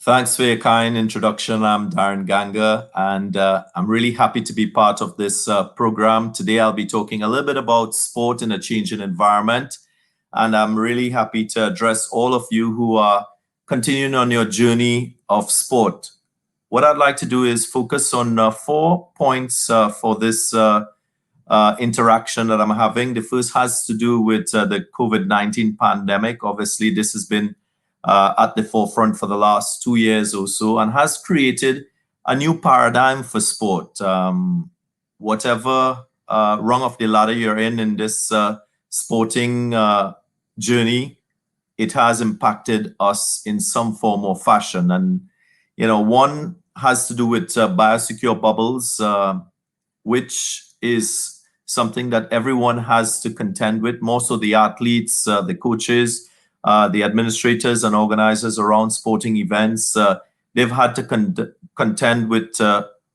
Thanks for your kind introduction. I'm Daren Ganga, and I'm really happy to be part of this program. Today, I'll be talking a little bit about sport in a changing environment, and I'm really happy to address all of you who are continuing on your journey of sport. What I'd like to do is focus on 4 points for this interaction that I'm having. The first has to do with the COVID-19 pandemic. Obviously, this has been at the forefront for the last 2 years or so and has created a new paradigm for sport. Whatever rung of the ladder you're in this sporting journey, it has impacted us in some form or fashion. And, one has to do with biosecure bubbles, which is something that everyone has to contend with, more so the athletes, the coaches, the administrators and organizers around sporting events. They've had to contend with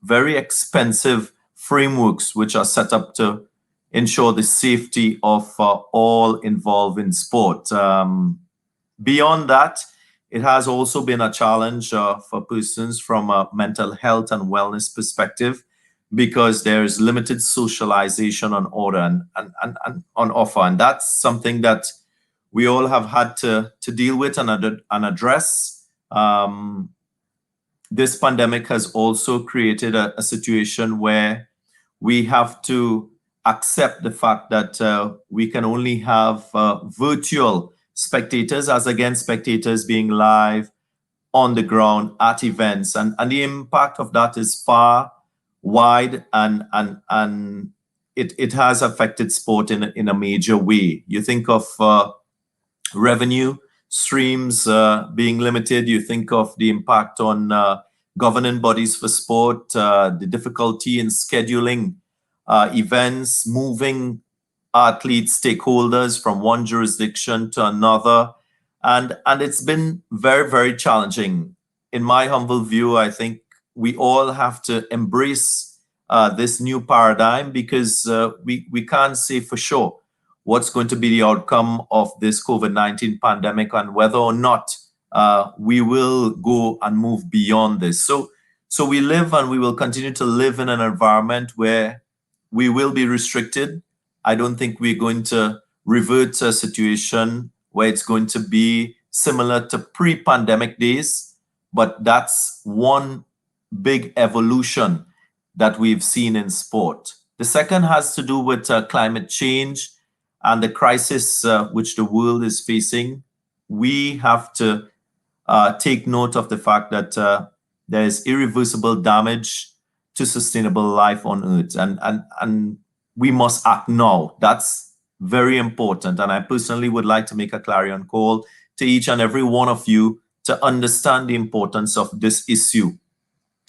very expensive frameworks which are set up to ensure the safety of all involved in sport. Beyond that, it has also been a challenge for persons from a mental health and wellness perspective, because there's limited socialization on order and on offer. And that's something that we all have had to deal with and address. This pandemic has also created a situation where we have to accept the fact that we can only have virtual spectators, as against spectators being live on the ground at events. And the impact of that is far wide, and it has affected sport in a major way. You think of revenue streams being limited. You think of the impact on governing bodies for sport, the difficulty in scheduling events, moving athletes, stakeholders from one jurisdiction to another. And it's been very, very challenging. In my humble view, I think we all have to embrace this new paradigm, because we can't say for sure what's going to be the outcome of this COVID-19 pandemic and whether or not we will go and move beyond this. So we live and we will continue to live in an environment where we will be restricted. I don't think we're going to revert to a situation where it's going to be similar to pre-pandemic days, but that's one big evolution that we've seen in sport. The second has to do with climate change and the crisis which the world is facing. We have to take note of the fact that there is irreversible damage to sustainable life on Earth, and we must act now. That's very important. And I personally would like to make a clarion call to each and every one of you to understand the importance of this issue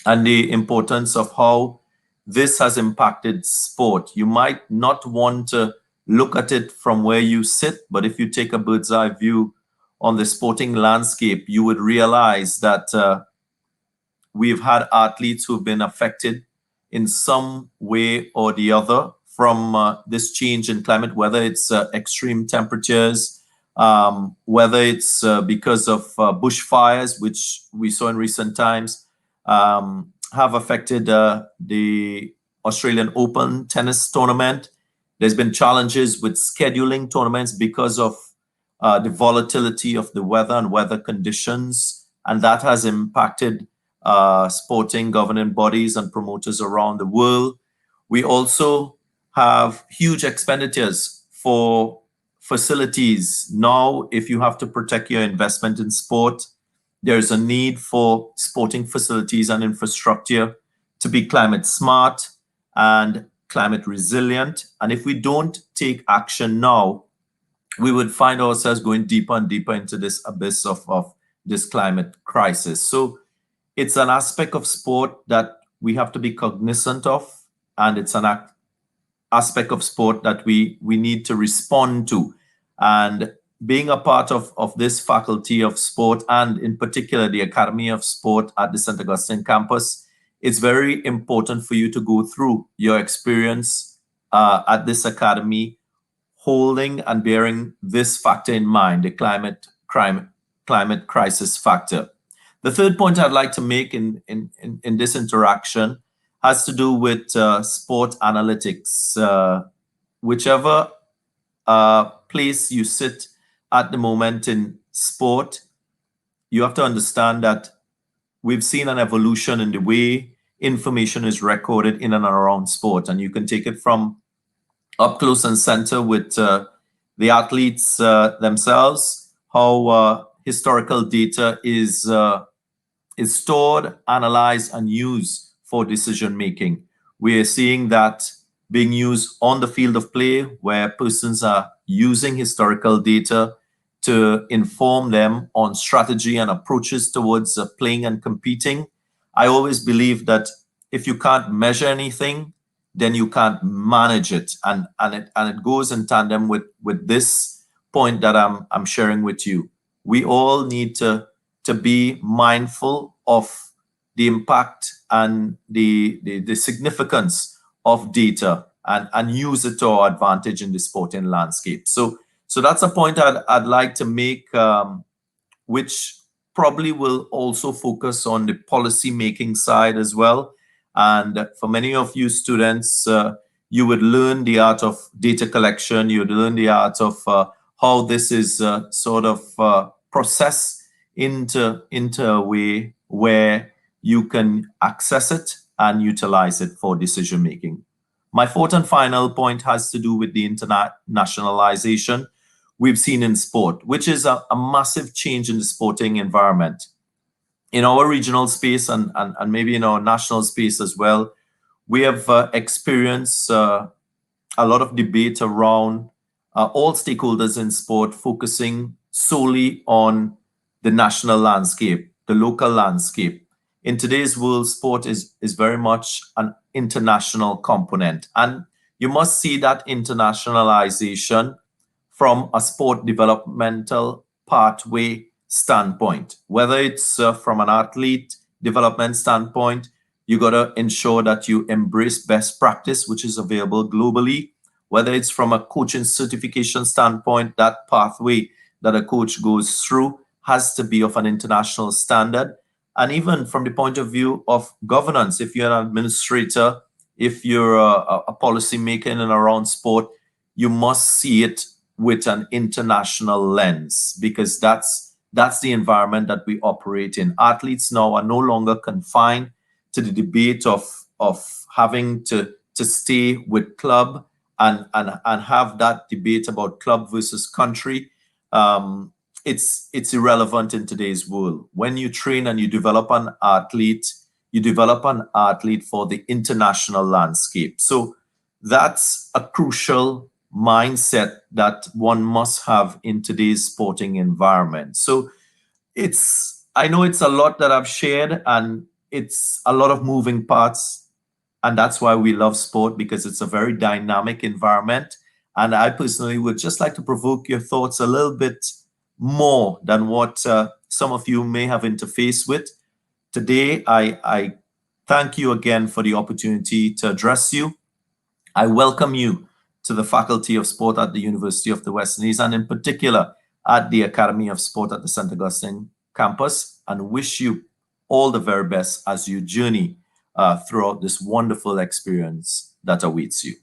and the importance of how this has impacted sport. You might not want to look at it from where you sit, but if you take a bird's eye view on the sporting landscape, you would realize that we've had athletes who've been affected in some way or the other from this change in climate, whether it's extreme temperatures, whether it's because of bushfires, which we saw in recent times, have affected the Australian Open tennis tournament. There's been challenges with scheduling tournaments because of the volatility of the weather and weather conditions, and that has impacted sporting governing bodies and promoters around the world. We also have huge expenditures for facilities. Now, if you have to protect your investment in sport, there's a need for sporting facilities and infrastructure to be climate smart and climate resilient. And if we don't take action now, we would find ourselves going deeper and deeper into this abyss of this climate crisis. So it's an aspect of sport that we have to be cognizant of, and it's an aspect of sport that we need to respond to. And being a part of this faculty of sport, and in particular the Academy of Sport at the St. Augustine campus, it's very important for you to go through your experience at this academy, holding and bearing this factor in mind, the climate crisis factor. The third point I'd like to make in this interaction has to do with sport analytics. Whichever place you sit at the moment in sport, you have to understand that we've seen an evolution in the way information is recorded in and around sport. And you can take it from up close and center with the athletes themselves, how historical data is stored, analyzed, and used for decision making. We are seeing that being used on the field of play, where persons are using historical data to inform them on strategy and approaches towards playing and competing. I always believe that if you can't measure anything, then you can't manage it, and it goes in tandem with this point that I'm sharing with you. We all need to be mindful of the impact and the significance of data, and use it to our advantage in the sporting landscape. So that's a point I'd like to make, which probably will also focus on the policy making side as well. And for many of you students, you would learn the art of data collection. You would learn the art of how this is sort of processed into a way where you can access it and utilize it for decision making. My fourth and final point has to do with the internationalization we've seen in sport, which is a massive change in the sporting environment. In our regional space and maybe in our national space as well, we have experienced a lot of debate around all stakeholders in sport focusing solely on the national landscape, the local landscape. In today's world, sport is very much an international component. And you must see that internationalization from a sport developmental pathway standpoint. Whether it's from an athlete development standpoint, you got to ensure that you embrace best practice, which is available globally. Whether it's from a coaching certification standpoint, that pathway that a coach goes through has to be of an international standard. And even from the point of view of governance, if you're an administrator, if you're a policy maker in and around sport, you must see it with an international lens, because that's the environment that we operate in. Athletes now are no longer confined to the debate of having to stay with club and have that debate about club versus country. It's irrelevant in today's world. When you train and you develop an athlete, for the international landscape. So that's a crucial mindset that one must have in today's sporting environment. So I know it's a lot that I've shared, and it's a lot of moving parts, and that's why we love sport, because it's a very dynamic environment. And I personally would just like to provoke your thoughts a little bit more than what some of you may have interfaced with. Today, I thank you again for the opportunity to address you. I welcome you to the Faculty of Sport at the University of the West Indies, and in particular at the Academy of Sport at the St. Augustine campus, and wish you all the very best as you journey throughout this wonderful experience that awaits you.